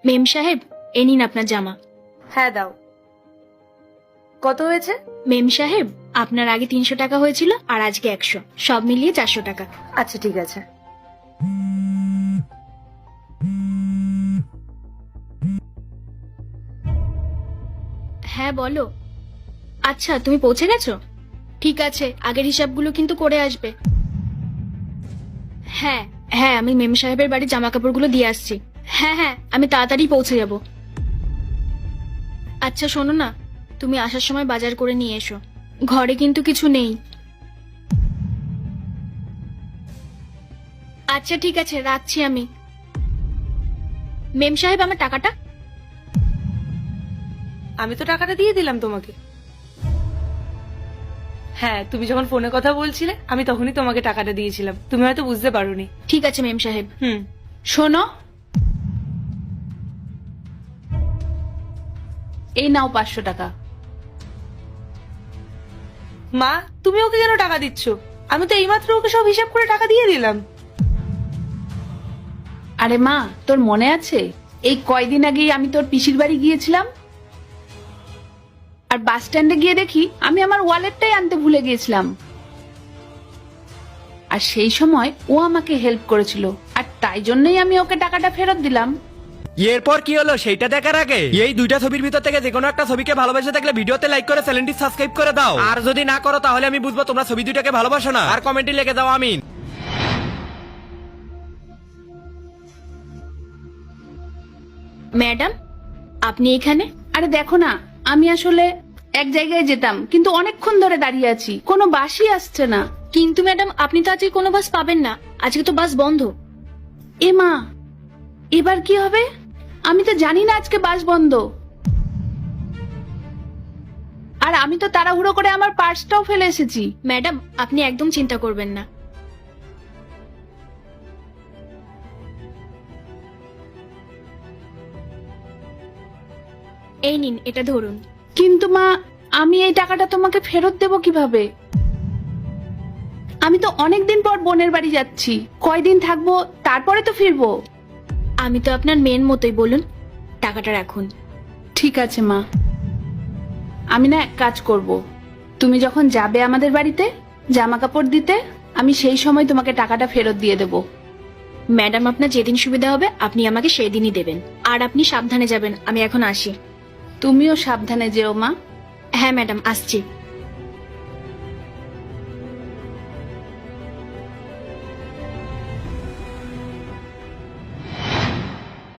মেম সাহেব, এ নিন আপনার জামা। হ্যাঁ দাও। কত হয়েছে? মেম সাহেব, আপনার আগে 300 টাকা হয়েছিল আর আজকে 100, সব মিলিয়ে 400 টাকা। আচ্ছা ঠিক আছে। হ্যাঁ বলো। আচ্ছা, তুমি পৌঁছে গেছো? ঠিক আছে, আগের হিসাবগুলো কিন্তু করে আসবে। হ্যাঁ হ্যাঁ, আমি মেম সাহেবের বাড়ির জামা কাপড়গুলো দিয়ে আসছি। হ্যাঁ হ্যাঁ, আমি তাড়াতাড়ি পৌঁছে যাব। আচ্ছা শোনো না, তুমি আসার সময় বাজার করে নিয়ে এসো। ঘরে কিন্তু কিছু নেই। আচ্ছা ঠিক আছে, রাখছি আমি। মেম সাহেব, আমার টাকাটা? আমি তো টাকাটা দিয়ে দিলাম তোমাকে। হ্যাঁ, তুমি যখন ফোনে কথা বলছিলে আমি তখনই তোমাকে টাকাটা দিয়েছিলাম, তুমি হয়তো বুঝতে পারোনি। ঠিক আছে মেম সাহেব। হুম। শোনো, এই নাও 500 টাকা। মা, তুমি ওকে কেন টাকা দিচ্ছ? আমি তো এইমাত্র ওকে সব হিসাব করে টাকা দিয়ে দিলাম। আরে মা, তোর মনে আছে এই কয়দিন আগেই আমি তোর পিসির বাড়ি গিয়েছিলাম, আর বাস স্ট্যান্ডে গিয়ে দেখি আমি আমার ওয়ালেটটাই আনতে ভুলে গিয়েছিলাম। আর সেই সময় ও আমাকে হেল্প করেছিল, আর তাই জন্যই আমি ওকে টাকাটা ফেরত দিলাম। এরপর কি হলো সেইটা দেখার আগে এই দুইটা ছবির ভিতর থেকে যে কোনো একটা ছবিকে ভালোবেসে থাকলে ভিডিওতে লাইক করে চ্যানেলটি সাবস্ক্রাইব করে দাও। আর যদি না করো তাহলে আমি বুঝবো তোমরা ছবি দুইটাকে ভালোবাসো না। আর কমেন্টে লিখে দাও আমিন। ম্যাডাম, আপনি এখানে? আরে দেখো না, আমি আসলে এক জায়গায় যেতাম, কিন্তু অনেকক্ষণ ধরে দাঁড়িয়ে আছি, কোনো বাসই আসছে না। কিন্তু ম্যাডাম, আপনি তো আজকে কোনো বাস পাবেন না, আজকে তো বাস বন্ধ। এ মা, এবার কি হবে? আমি তো জানি না আজকে বাস বন্ধ। আর আমি তো তাড়াহুড়ো করে আমার পার্সটাও ফেলে এসেছি। ম্যাডাম, আপনি একদম চিন্তা করবেন না। এই নিন, এটা ধরুন। কিন্তু মা, আমি এই টাকাটা তোমাকে ফেরত দেব কিভাবে? আমি তো অনেকদিন পর বোনের বাড়ি যাচ্ছি, কয়দিন থাকবো তারপরে তো ফিরবো। আমি তো আপনার মেয়ের মতোই, বলুন, টাকাটা রাখুন। ঠিক আছে মা, আমি না এক কাজ করব, তুমি যখন যাবে আমাদের বাড়িতে জামা কাপড় দিতে, আমি সেই সময় তোমাকে টাকাটা ফেরত দিয়ে দেব। ম্যাডাম, আপনার যেদিন সুবিধা হবে আপনি আমাকে সেই দিনই দেবেন। আর আপনি সাবধানে যাবেন, আমি এখন আসি। তুমিও সাবধানে যেও মা। হ্যাঁ ম্যাডাম, আসছি।